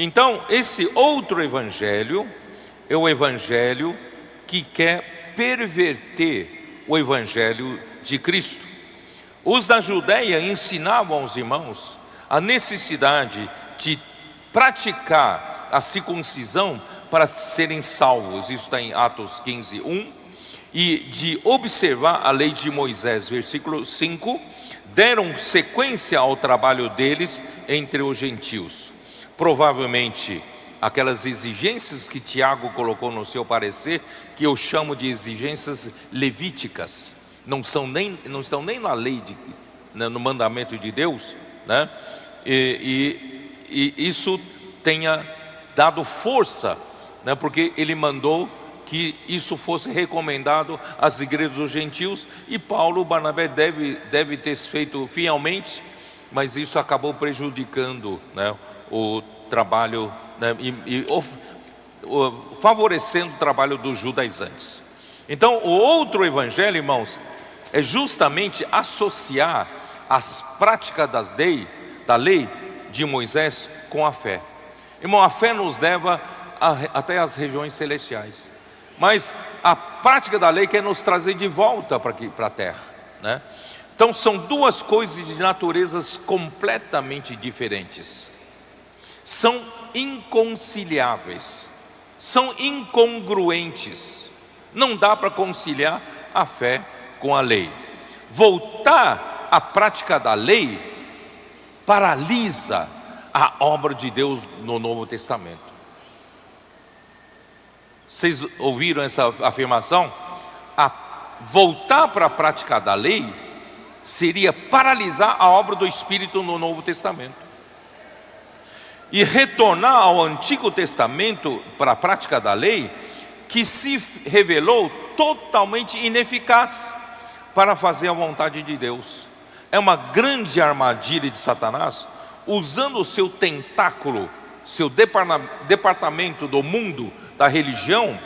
Então, esse outro evangelho é o evangelho que quer perverter o evangelho de Cristo. Os da Judeia ensinavam aos irmãos a necessidade de praticar a circuncisão para serem salvos. Isso está em Atos 15:1. E de observar a lei de Moisés, versículo 5, deram sequência ao trabalho deles entre os gentios. Provavelmente aquelas exigências que Tiago colocou no seu parecer, que eu chamo de exigências levíticas, não estão nem na lei, no mandamento de Deus, né? E isso tenha dado força, né? Porque ele mandou que isso fosse recomendado às igrejas dos gentios, e Paulo, Barnabé deve ter feito fielmente, mas isso acabou prejudicando, né, o trabalho, né, favorecendo o trabalho dos judaizantes. Então, o outro evangelho, irmãos, é justamente associar as práticas da lei de Moisés com a fé. Irmão, a fé nos leva até as regiões celestiais, mas a prática da lei quer nos trazer de volta para a terra, né? Então são duas coisas de naturezas completamente diferentes, são inconciliáveis, são incongruentes. Não dá para conciliar a fé com a lei. Voltar à prática da lei paralisa a obra de Deus no Novo Testamento. Vocês ouviram essa afirmação? Voltar para a prática da lei seria paralisar a obra do Espírito no Novo Testamento. E retornar ao Antigo Testamento para a prática da lei, que se revelou totalmente ineficaz para fazer a vontade de Deus. É uma grande armadilha de Satanás, usando o seu tentáculo, seu departamento do mundo, da religião,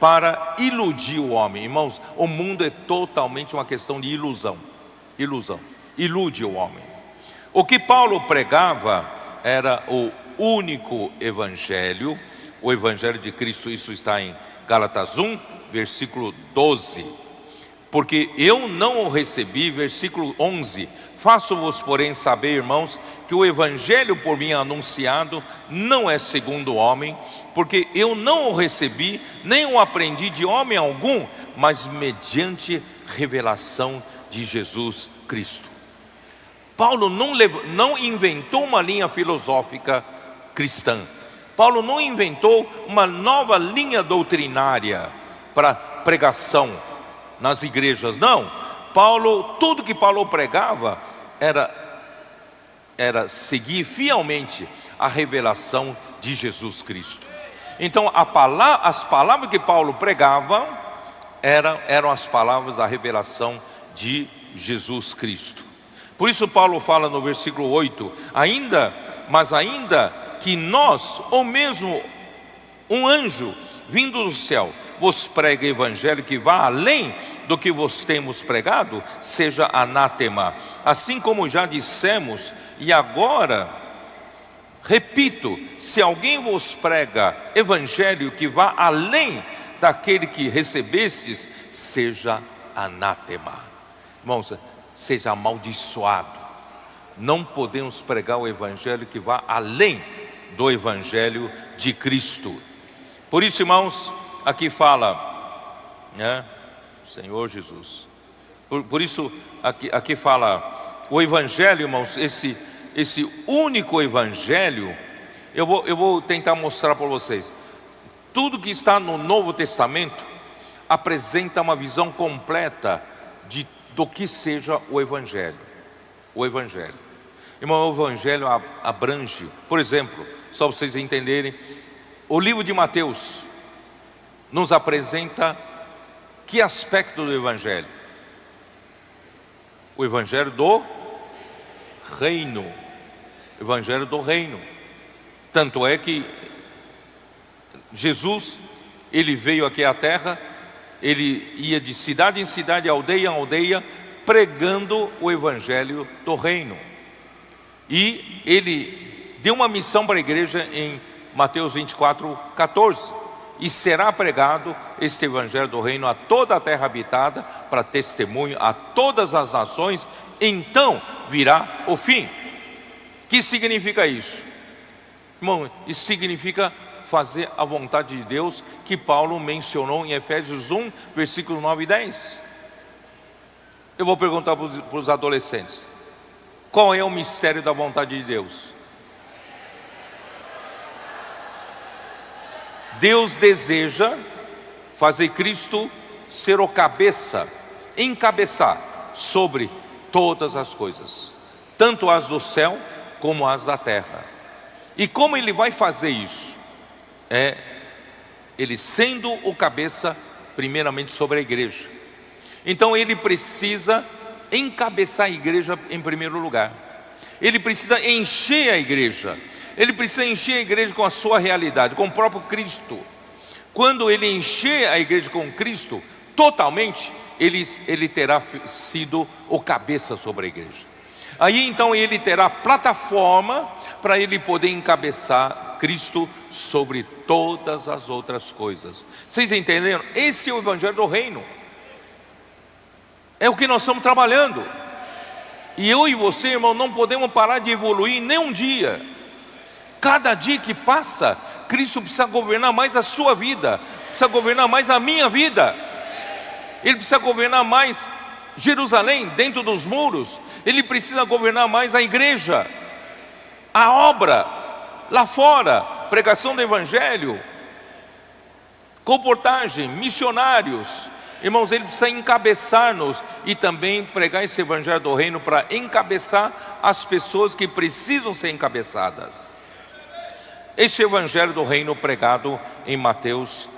para iludir o homem. Irmãos, o mundo é totalmente uma questão de ilusão. Ilude o homem. O que Paulo pregava era o único evangelho, o evangelho de Cristo. Isso está em Gálatas 1, versículo 12. Porque eu não o recebi, versículo 11. Faço-vos, porém, saber, irmãos, que o evangelho por mim anunciado não é segundo o homem, porque eu não o recebi, nem o aprendi de homem algum, mas mediante revelação de Jesus Cristo. Paulo não inventou uma linha filosófica cristã. Paulo não inventou uma nova linha doutrinária para pregação nas igrejas, não. Tudo que Paulo pregava era seguir fielmente a revelação de Jesus Cristo. Então as palavras que Paulo pregava eram as palavras da revelação de Jesus Cristo. Por isso Paulo fala no versículo 8: mas ainda que nós, ou mesmo um anjo vindo do céu, vos pregue evangelho que vá além do que vos temos pregado, seja anátema. Assim como já dissemos, e agora repito: se alguém vos prega evangelho que vá além daquele que recebestes, seja anátema. Irmãos, seja amaldiçoado. Não podemos pregar o evangelho que vá além do evangelho de Cristo. Por isso, irmãos, aqui fala, né, Senhor Jesus. Por isso aqui fala o evangelho, irmãos, esse único evangelho. Eu vou tentar mostrar para vocês. Tudo que está no Novo Testamento apresenta uma visão completa do que seja o evangelho. O evangelho, irmão, o evangelho abrange, por exemplo, só para vocês entenderem, o livro de Mateus nos apresenta que aspecto do evangelho? O evangelho do reino. Evangelho do reino. Tanto é que Jesus, ele veio aqui à terra, ele ia de cidade em cidade, aldeia em aldeia, pregando o evangelho do reino. E ele deu uma missão para a igreja em Mateus 24:14. E será pregado este evangelho do reino a toda a terra habitada, para testemunho a todas as nações, então virá o fim. O que significa isso? Irmão, isso significa fazer a vontade de Deus, que Paulo mencionou em Efésios 1, versículo 9 e 10. Eu vou perguntar para os adolescentes: qual é o mistério da vontade de Deus? Deus deseja fazer Cristo ser o cabeça, encabeçar sobre todas as coisas, tanto as do céu como as da terra. E como Ele vai fazer isso? Ele sendo o cabeça primeiramente sobre a igreja. Então Ele precisa encabeçar a igreja em primeiro lugar. Ele precisa encher a igreja. Ele precisa encher a igreja com a sua realidade, com o próprio Cristo. Quando Ele encher a igreja com Cristo totalmente, Ele terá sido o cabeça sobre a igreja. Aí então Ele terá plataforma para Ele poder encabeçar Cristo sobre todas as outras coisas. Vocês entenderam? Esse é o evangelho do reino. É o que nós estamos trabalhando. E eu e você, irmão, não podemos parar de evoluir nem um dia. Cada dia que passa, Cristo precisa governar mais a sua vida, precisa governar mais a minha vida. Ele precisa governar mais Jerusalém, dentro dos muros. Ele precisa governar mais a igreja, a obra, lá fora, pregação do evangelho, comportagem, missionários. Irmãos, Ele precisa encabeçar-nos e também pregar esse evangelho do reino para encabeçar as pessoas que precisam ser encabeçadas. Esse evangelho do reino pregado em Mateus,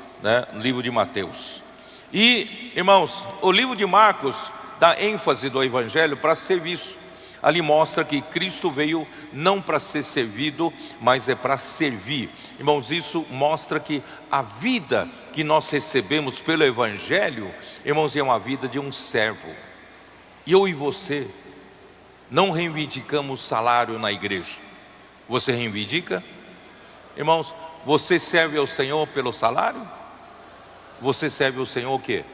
no livro de Mateus. E, irmãos, o livro de Marcos dá ênfase do evangelho para serviço. Ali mostra que Cristo veio não para ser servido, mas é para servir. Irmãos, isso mostra que a vida que nós recebemos pelo evangelho, irmãos, é uma vida de um servo. Eu e você não reivindicamos salário na igreja. Você reivindica? Irmãos, você serve ao Senhor pelo salário? Você serve ao Senhor o quê?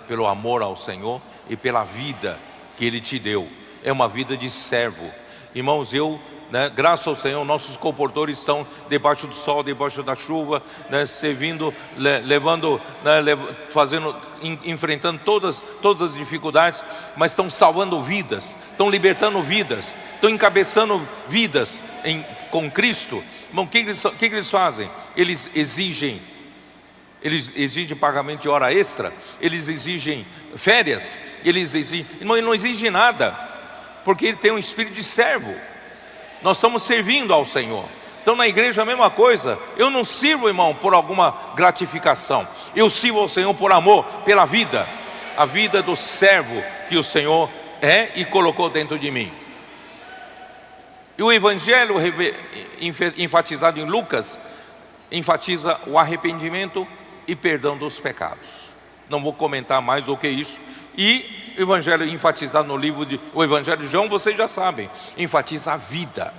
Pelo amor ao Senhor e pela vida que Ele te deu. É uma vida de servo. Irmãos, graças ao Senhor, nossos comportores estão debaixo do sol, debaixo da chuva, servindo, levando, enfrentando todas as dificuldades, mas estão salvando vidas, estão libertando vidas, estão encabeçando vidas com Cristo. Irmão, o que eles fazem? Eles exigem pagamento de hora extra, eles exigem férias, ele não exige nada, porque ele tem um espírito de servo. Nós estamos servindo ao Senhor. Então na igreja a mesma coisa. Eu não sirvo, irmão, por alguma gratificação. Eu sirvo ao Senhor por amor, pela vida. A vida do servo que o Senhor é e colocou dentro de mim. E o evangelho enfatizado em Lucas enfatiza o arrependimento e perdão dos pecados. Não vou comentar mais do que isso. E o evangelho enfatizado no livro o evangelho de João, vocês já sabem, enfatiza a vida.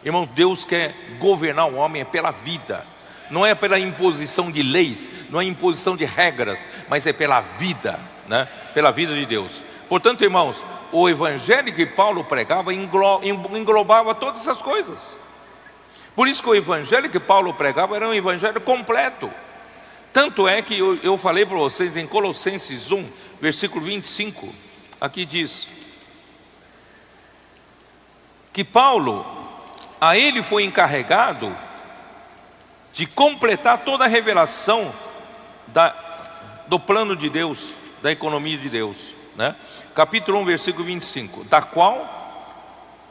Irmão, Deus quer governar o homem pela vida. Não é pela imposição de leis, não é imposição de regras, mas é pela vida, pela vida de Deus. Portanto, irmãos, o evangelho que Paulo pregava englobava todas essas coisas. Por isso que o evangelho que Paulo pregava era um evangelho completo. Tanto é que eu falei para vocês em Colossenses 1, versículo 25, aqui diz que Paulo, a ele foi encarregado de completar toda a revelação do plano de Deus, da economia de Deus, Capítulo 1, versículo 25,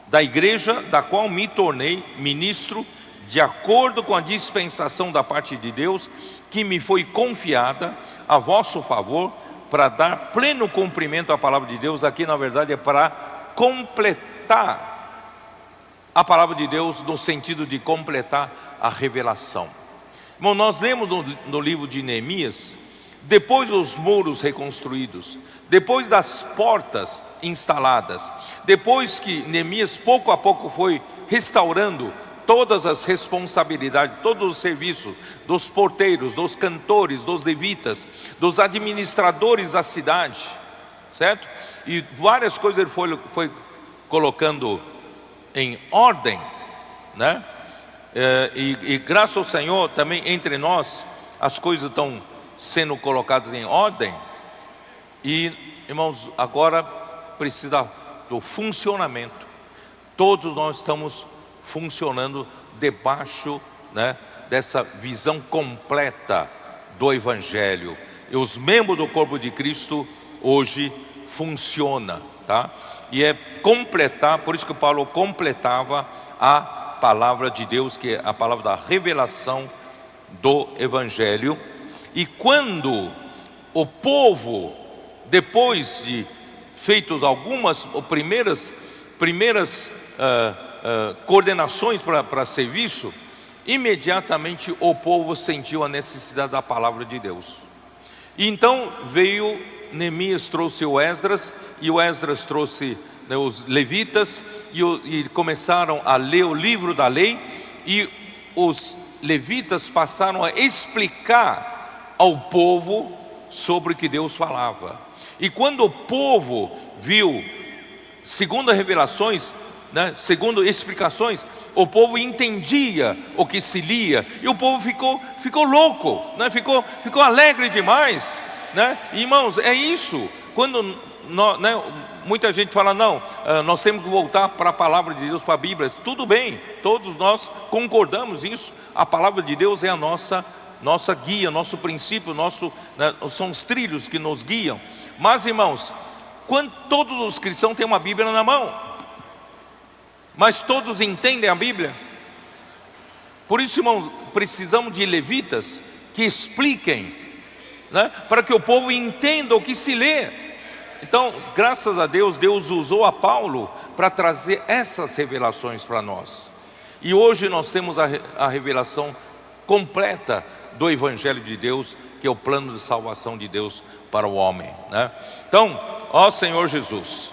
da igreja, da qual me tornei ministro, de acordo com a dispensação da parte de Deus, que me foi confiada a vosso favor, para dar pleno cumprimento à palavra de Deus. Aqui na verdade é para completar a palavra de Deus, no sentido de completar a revelação. Bom, nós lemos no livro de Neemias, depois dos muros reconstruídos, depois das portas instaladas, depois que Neemias pouco a pouco foi restaurando todas as responsabilidades, todos os serviços dos porteiros, dos cantores, dos levitas, dos administradores da cidade, certo? E várias coisas ele foi colocando em ordem, né? E graças ao Senhor também entre nós as coisas estão sendo colocadas em ordem. E irmãos, agora precisa do funcionamento. Todos nós estamos funcionando debaixo, né, dessa visão completa do Evangelho. E os membros do corpo de Cristo hoje funciona, tá? E é completar, por isso que Paulo completava a palavra de Deus, que é a palavra da revelação do Evangelho. E quando o povo, depois de feitos algumas primeiras coordenações para serviço, imediatamente o povo sentiu a necessidade da palavra de Deus. E então veio Neemias, trouxe o Esdras, e o Esdras trouxe, né, os levitas, e começaram a ler o livro da lei, e os levitas passaram a explicar ao povo sobre o que Deus falava. E quando o povo viu, segundo as revelações, né, segundo explicações, o povo entendia o que se lia, e o povo ficou louco, né, ficou alegre demais, né? Irmãos, é isso. Quando né, muita gente fala, não, nós temos que voltar para a palavra de Deus, para a Bíblia. Tudo bem, todos nós concordamos isso. A palavra de Deus é a nossa guia, nosso princípio, né, são os trilhos que nos guiam. Mas irmãos, quando todos os cristãos têm uma Bíblia na mão, mas todos entendem a Bíblia. Por isso, irmãos, precisamos de levitas que expliquem, né, para que o povo entenda o que se lê. Então, graças a Deus, Deus usou a Paulo para trazer essas revelações para nós. E hoje nós temos a revelação completa do Evangelho de Deus, que é o plano de salvação de Deus para o homem, né? Então, ó Senhor Jesus,